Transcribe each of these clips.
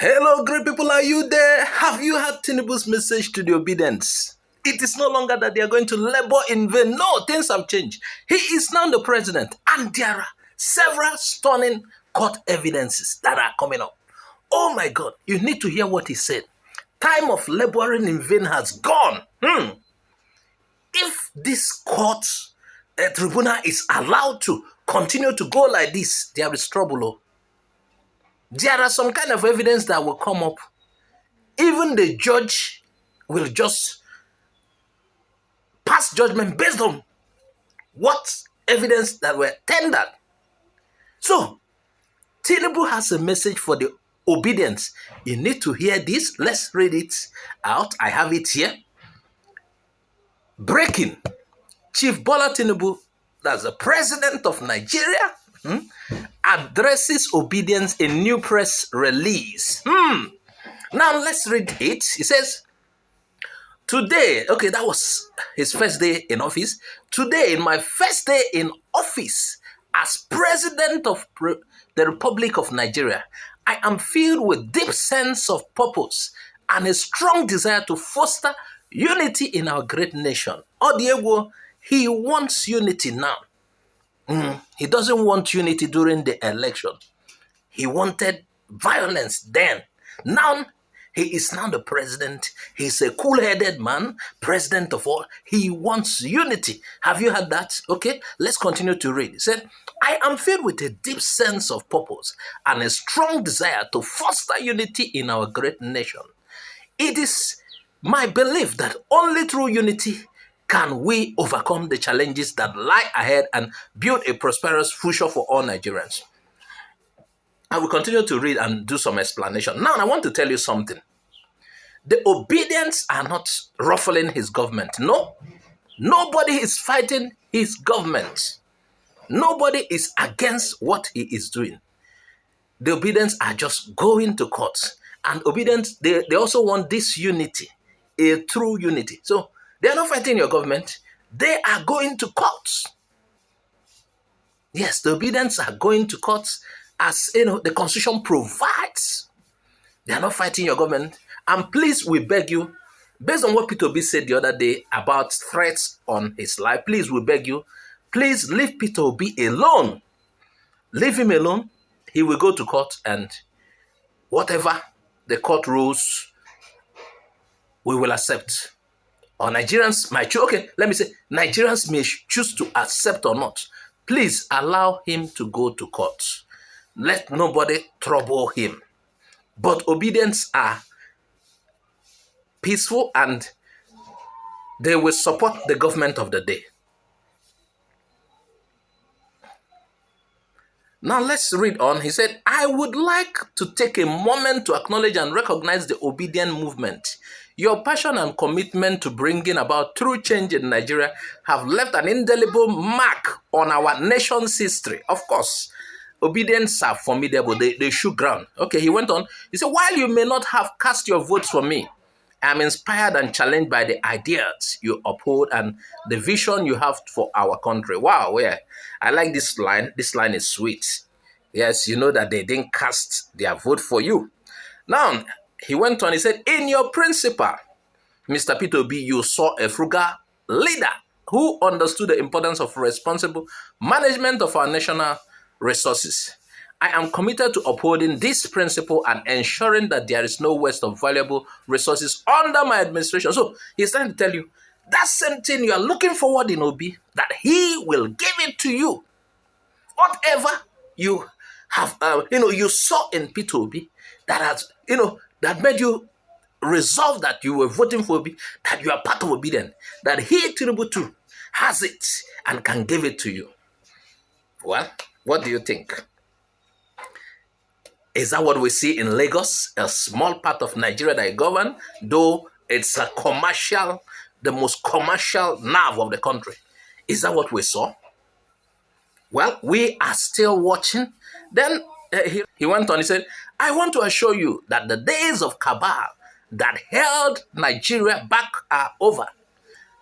Hello, great people, are you there? Have you heard Tinubu's message to the Obidients? It is no longer that they are going to labor in vain. No, things have changed. He is now the president, and there are several stunning court evidences that are coming up. Oh my God, you need to hear what he said. Time of laboring in vain has gone. If this court tribunal is allowed to continue to go like this, there is trouble. Oh. There are some kind of evidence that will come up. Even the judge will just pass judgment based on what evidence that were tendered. So, Tinubu has a message for the Obidients. You need to hear this. Let's read it out. I have it here. Breaking. Chief Bola Tinubu, that's the president of Nigeria, addresses Obidients in new press release. Now let's read it. He says, today, okay, that was his first day in office. Today, in my first day in office as president of the Republic of Nigeria, I am filled with deep sense of purpose and a strong desire to foster unity in our great nation. Odiego, he wants unity now. He doesn't want unity during the election. He wanted violence then. Now, he is now the president. He's a cool-headed man, president of all. He wants unity. Have you heard that? Okay, let's continue to read. He said, I am filled with a deep sense of purpose and a strong desire to foster unity in our great nation. It is my belief that only through unity can we overcome the challenges that lie ahead and build a prosperous future for all Nigerians. I will continue to read and do some explanation. Now, I want to tell you something. The Obidients are not ruffling his government. No. Nobody is fighting his government. Nobody is against what he is doing. The Obidients are just going to court. And Obidients, they also want this unity, a true unity. So, they are not fighting your government. They are going to court. Yes, the Obidients are going to court as the Constitution provides. They are not fighting your government. And please, we beg you, based on what Peter Obi said the other day about threats on his life, please, we beg you, please leave Peter Obi alone. Leave him alone. He will go to court and whatever the court rules, we will accept. Or Nigerians might choose, okay, let me say, Nigerians may choose to accept or not. Please allow him to go to court. Let nobody trouble him. But Obidients are peaceful and they will support the government of the day. Now let's read on. He said, I would like to take a moment to acknowledge and recognize the Obidient movement. Your passion and commitment to bringing about true change in Nigeria have left an indelible mark on our nation's history. Of course, Obidients are formidable. They shoot ground. Okay, he went on. He said, while you may not have cast your votes for me, I am inspired and challenged by the ideas you uphold and the vision you have for our country. Wow, yeah. I like this line. This line is sweet. Yes, you know that they didn't cast their vote for you. Now, he went on, he said, in your principle, Mr. Peter Obi, you saw a frugal leader who understood the importance of responsible management of our national resources. I am committed to upholding this principle and ensuring that there is no waste of valuable resources under my administration. So he's trying to tell you that same thing you are looking forward in Obi, that he will give it to you. Whatever you have, you saw in Peter Obi that has, that made you resolve that you were voting for Obi, that you are part of Obidient, that he, Tinubu too, has it and can give it to you. Well, what do you think? Is that what we see in Lagos, a small part of Nigeria that I govern, though it's a commercial, the most commercial nerve of the country? Is that what we saw? Well, we are still watching. Then he went on, he said, I want to assure you that the days of cabal that held Nigeria back are over.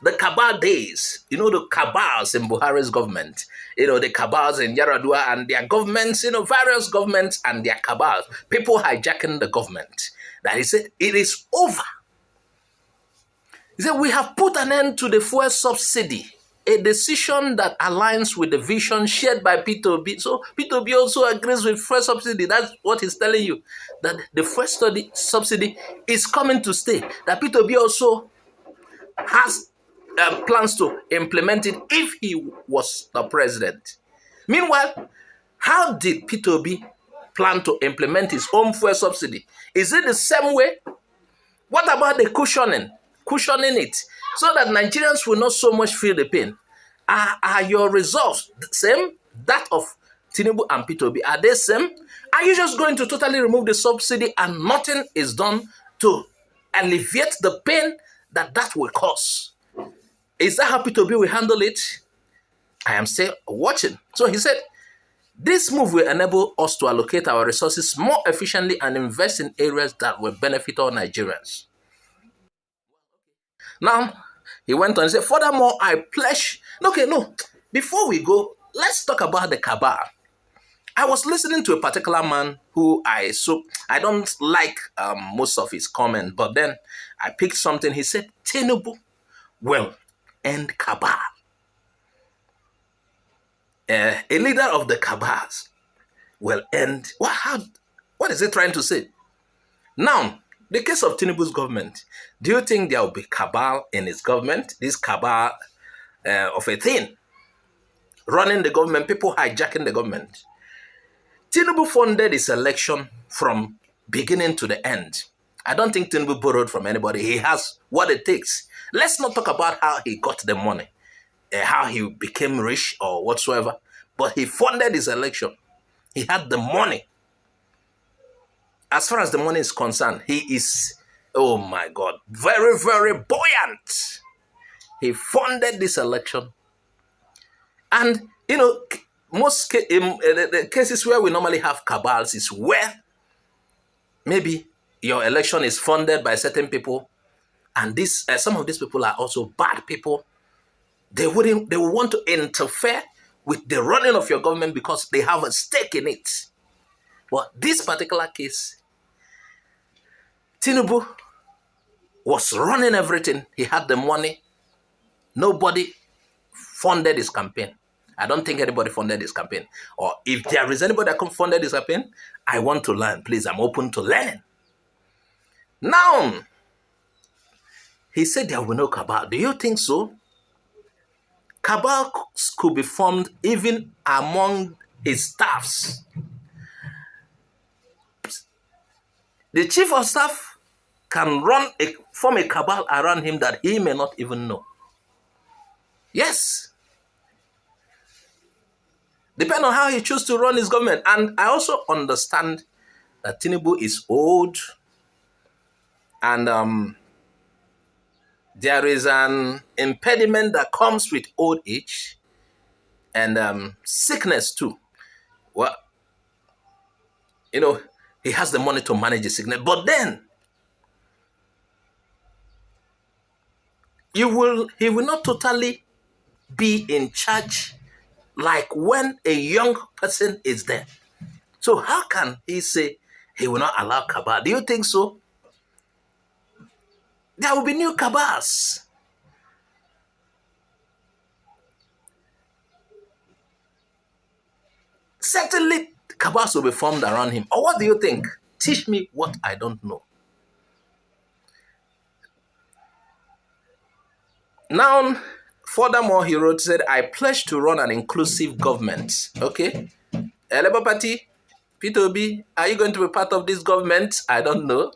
the cabal days, the cabals in Buhari's government, the cabals in Yaradua and their governments, various governments and their cabals, people hijacking the government. That he said, it is over. He said, we have put an end to the fuel subsidy, a decision that aligns with the vision shared by P2B. So P2B also agrees with fuel subsidy. That's what he's telling you, that the fuel subsidy is coming to stay. That P2B also has plans to implement it if he was the president. Meanwhile, how did P2B plan to implement his own fuel subsidy? Is it the same way? What about the cushioning it so that Nigerians will not so much feel the pain? Are your results the same? That of Tinubu and P2B, are they same? Are you just going to totally remove the subsidy and nothing is done to alleviate the pain that will cause? Is that how P2B will handle it? I am still watching. So he said, this move will enable us to allocate our resources more efficiently and invest in areas that will benefit all Nigerians. Now, he went on and said, furthermore, I pledge. Okay, no. Before we go, let's talk about the cabal. I was listening to a particular man who I don't like most of his comments, but then I picked something. He said, Tinubu will end cabal. A leader of the cabals will end. What is he trying to say? Now, the case of Tinubu's government, do you think there will be cabal in his government? This cabal of a thing running the government, people hijacking the government. Tinubu funded his election from beginning to the end. I don't think Tinubu borrowed from anybody. He has what it takes. Let's not talk about how he got the money, how he became rich or whatsoever, but he funded his election. He had the money. As far as the money is concerned, he is, oh my God, very, very buoyant. He funded this election. And, most the cases where we normally have cabals is where maybe your election is funded by certain people, and some of these people are also bad people. They will want to interfere with the running of your government because they have a stake in it. But this particular case, Tinubu was running everything. He had the money. Nobody funded his campaign. I don't think anybody funded his campaign. Or if there is anybody that funded his campaign, I want to learn. Please, I'm open to learning. Now, he said there will be no cabal. Do you think so? Cabals could be formed even among his staffs. The chief of staff can form a cabal around him that he may not even know. Yes. Depending on how he chooses to run his government. And I also understand that Tinubu is old and there is an impediment that comes with old age and sickness too. Well, he has the money to manage the sickness. But then, he will not totally be in charge like when a young person is there. So how can he say he will not allow cabal? Do you think so? There will be new cabals. Certainly, cabals will be formed around him. Or what do you think? Teach me what I don't know. Now, furthermore, he said, I pledge to run an inclusive government. Okay? Labour Party, P2B, are you going to be part of this government? I don't know.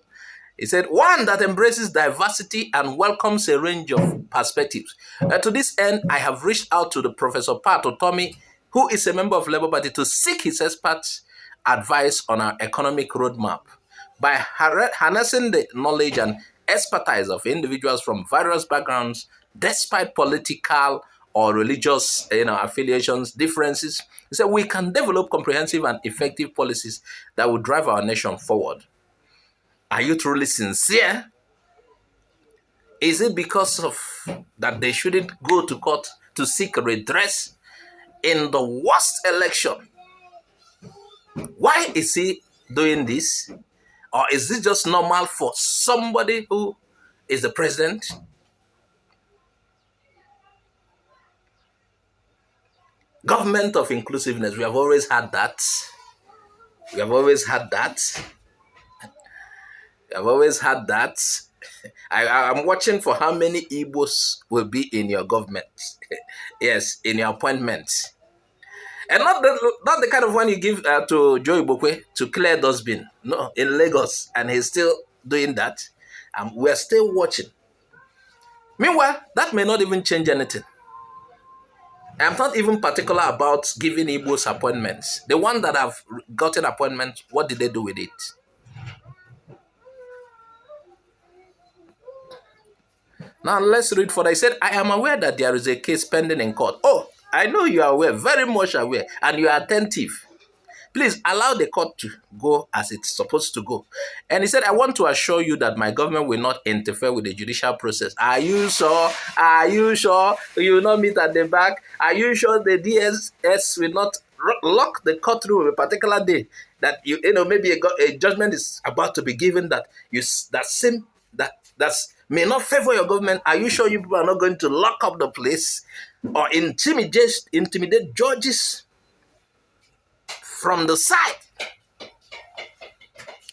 He said, one that embraces diversity and welcomes a range of perspectives. To this end, I have reached out to the Professor Pat Otomi, who is a member of Labour Party, to seek his expert advice on our economic roadmap. By harnessing the knowledge and expertise of individuals from various backgrounds, despite political or religious affiliations, differences, he said we can develop comprehensive and effective policies that will drive our nation forward. Are you truly sincere Is it because of that they shouldn't go to court to seek redress in the worst election? Why is he doing this? Or is this just normal for somebody who is the president? Government of inclusiveness, we have always had that. We have always had that. We have always had that. I'm watching for how many Igbos will be in your government. Yes, in your appointments. And not the kind of one you give to Joe Ibokwe to clear dustbin. No, in Lagos. And he's still doing that. And we're still watching. Meanwhile, that may not even change anything. I'm not even particular about giving Igbos appointments. The one that have gotten appointments, what did they do with it? Now let's read further. He said, I am aware that there is a case pending in court. Oh, I know you are aware, very much aware, and you are attentive. Please allow the court to go as it's supposed to go. And he said, I want to assure you that my government will not interfere with the judicial process. Are you sure? Are you sure you will not meet at the back? Are you sure the DSS will not lock the courtroom a particular day that you know maybe a judgment is about to be given that may not favor your government? Are you sure you people are not going to lock up the place or intimidate judges from the side?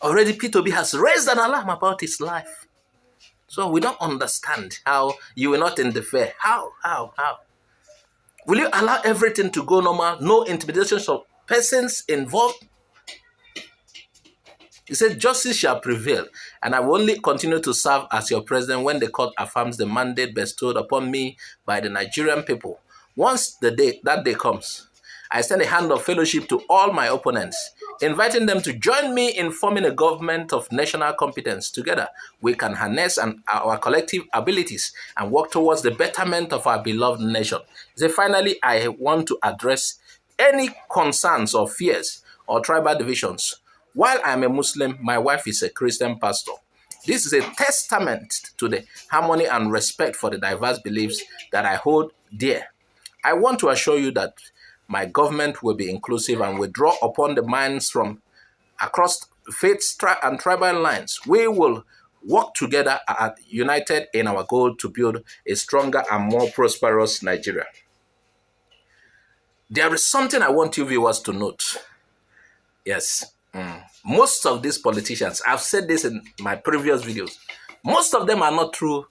Already P2B has raised an alarm about his life. So we don't understand how you will not interfere. How? Will you allow everything to go normal? No intimidations of persons involved? He said, justice shall prevail, and I will only continue to serve as your president when the court affirms the mandate bestowed upon me by the Nigerian people. Once that day comes, I extend a hand of fellowship to all my opponents, inviting them to join me in forming a government of national competence. Together, we can harness our collective abilities and work towards the betterment of our beloved nation. He said, finally, I want to address any concerns or fears or tribal divisions. While I am a Muslim, my wife is a Christian pastor. This is a testament to the harmony and respect for the diverse beliefs that I hold dear. I want to assure you that my government will be inclusive and will draw upon the minds from across faiths and tribal lines. We will work together united in our goal to build a stronger and more prosperous Nigeria. There is something I want you viewers to note. Yes. Most of these politicians, I've said this in my previous videos, most of them are not true.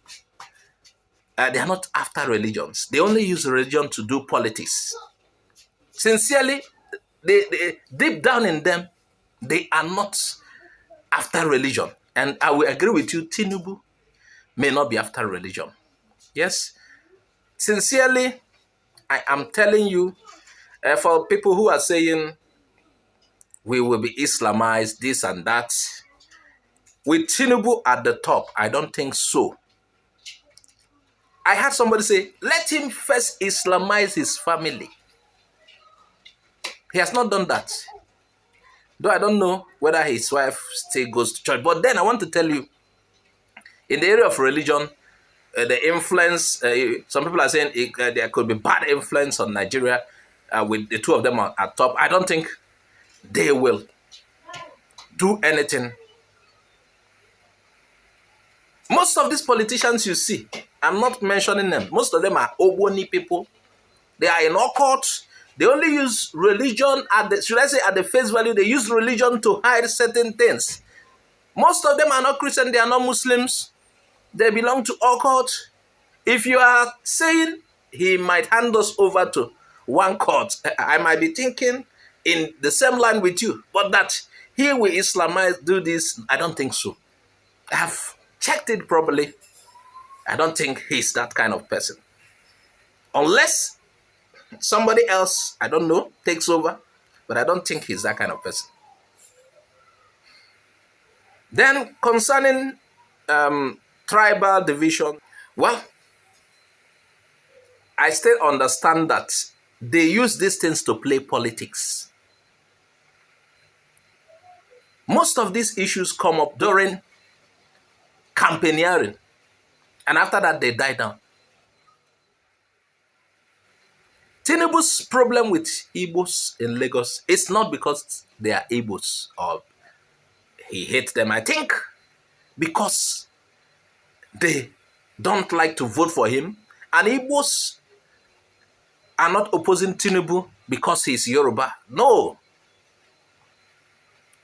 They are not after religions. They only use religion to do politics. Sincerely, they deep down in them, they are not after religion. And I will agree with you, Tinubu may not be after religion. Yes. Sincerely, I am telling you, for people who are saying, we will be Islamized, this and that. With Tinubu at the top, I don't think so. I had somebody say, let him first Islamize his family. He has not done that. Though I don't know whether his wife still goes to church. But then I want to tell you, in the area of religion, the influence, some people are saying there could be bad influence on Nigeria with the two of them at top. I don't think they will do anything. Most of these politicians you see, I'm not mentioning them. Most of them are Ogboni people. They are in occult. They only use religion at the face value. They use religion to hide certain things. Most of them are not Christian. They are not Muslims. They belong to occult. If you are saying he might hand us over to one court, I might be thinking in the same line with you, but that he will Islamize, do this, I don't think so. I have checked it properly. I don't think he's that kind of person. Unless somebody else, I don't know, takes over, but I don't think he's that kind of person. Then concerning tribal division, well, I still understand that they use these things to play politics. Most of these issues come up during campaigneering. And after that, they die down. Tinubu's problem with Igbos in Lagos is not because they are Igbos or he hates them. I think because they don't like to vote for him. And Igbos are not opposing Tinubu because he's Yoruba. No.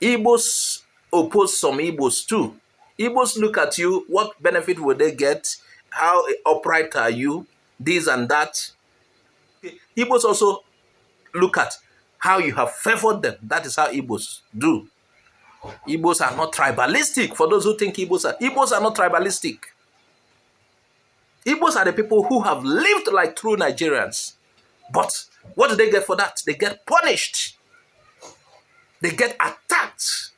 Igbos oppose some Igbos too. Igbos look at you, what benefit will they get? How upright are you? This and that. Igbos also look at how you have favored them. That is how Igbos do. Igbos are not tribalistic. For those who think Igbos are not tribalistic. Igbos are the people who have lived like true Nigerians. But what do they get for that? They get punished. They get attacked.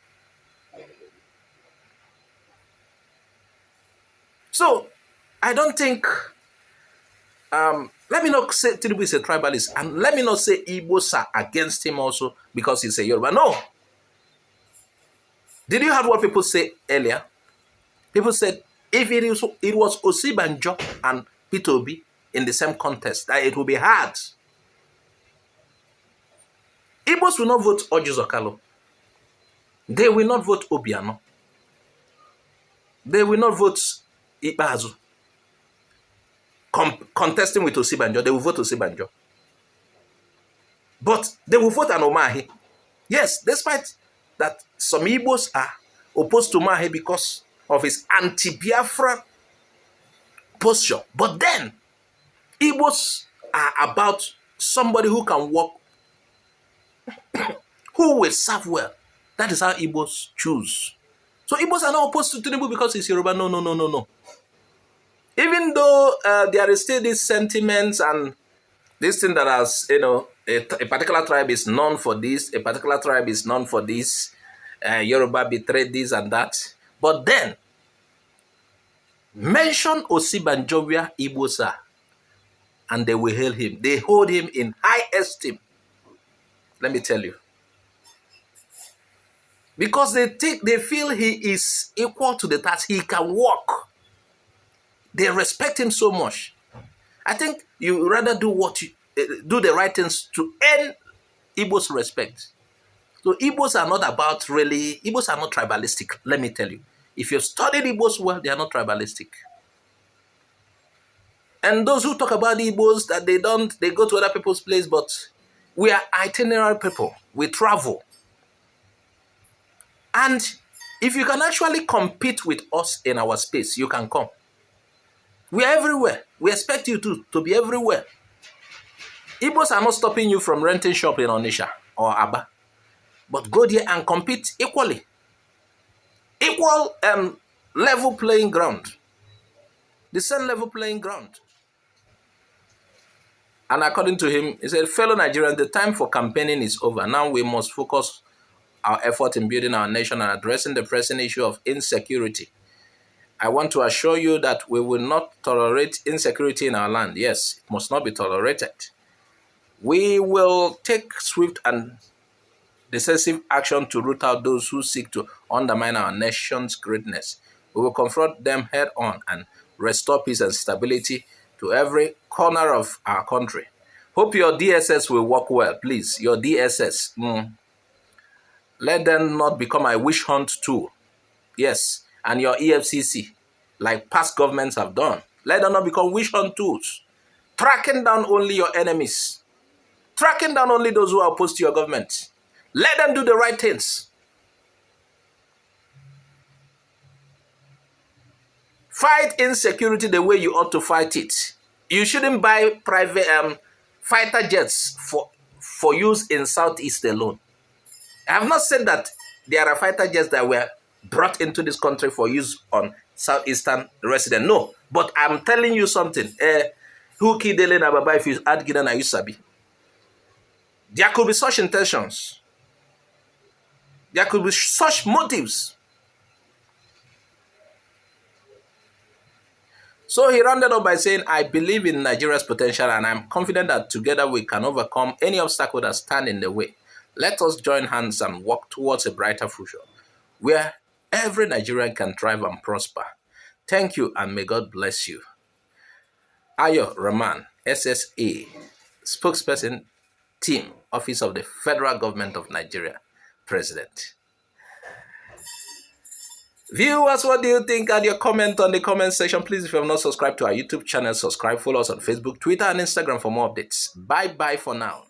So, I don't think, let me not say Tinubu is a tribalist, and let me not say Igbos are against him also because he's a Yoruba. No. Did you hear what people say earlier? People said, if it was Osibanjo and Peter Obi in the same contest, that it will be hard. Igbos will not vote Orji Zokalo. They will not vote Obiano. They will not vote Ikpeazu. Contesting with Osibanjo, they will vote Osibanjo. But they will vote an Umahi. Yes, despite that some Igbos are opposed to Umahi because of his anti-Biafra posture. But then, Igbos are about somebody who can work, who will serve well. That is how Igbos choose. So Igbos are not opposed to Tinubu because he's Yoruba. No. Even though there is still these sentiments and this thing that has, a particular tribe is known for this, a particular tribe is known for this, Yoruba betrayed this and that. But then, mention Osibanjo where Igbos are, and they will hail him. They hold him in high esteem. Let me tell you. Because they feel he is equal to the task. He can walk. They respect him so much. I think you rather do do the right things to earn Igbo's respect. So Igbos are not about Igbos are not tribalistic, let me tell you. If you've studied Igbos well, they are not tribalistic. And those who talk about Igbos, that they go to other people's place, but we are itinerary people. We travel. And if you can actually compete with us in our space, you can come. We are everywhere. We expect you to be everywhere. Igbos are not stopping you from renting shop in Onitsha or Aba. But go there and compete equally. Equal level playing ground. The same level playing ground. And according to him, he said, fellow Nigerians, the time for campaigning is over. Now we must focus our effort in building our nation and addressing the pressing issue of insecurity. I want to assure you that we will not tolerate insecurity in our land. Yes, it must not be tolerated. We will take swift and decisive action to root out those who seek to undermine our nation's greatness. We will confront them head on and restore peace and stability to every corner of our country. Hope your DSS will work well, please. Your DSS. Let them not become a witch hunt tool. Yes, and your EFCC, like past governments have done. Let them not become witch hunt tools. Tracking down only your enemies. Tracking down only those who are opposed to your government. Let them do the right things. Fight insecurity the way you ought to fight it. You shouldn't buy private fighter jets for use in Southeast alone. I have not said that there are fighter jets that were brought into this country for use on Southeastern residents. No, but I'm telling you something. Who killed Elena Baba if you add Gideon Ayusabi? There could be such intentions. There could be such motives. So he rounded up by saying, I believe in Nigeria's potential and I'm confident that together we can overcome any obstacle that stand in the way. Let us join hands and work towards a brighter future where every Nigerian can thrive and prosper. Thank you and may God bless you. Ayo Rahman, SSA, spokesperson, team, Office of the Federal Government of Nigeria, President. Viewers, what do you think? Add your comment on the comment section. Please, if you have not subscribed to our YouTube channel, subscribe, follow us on Facebook, Twitter, and Instagram for more updates. Bye-bye for now.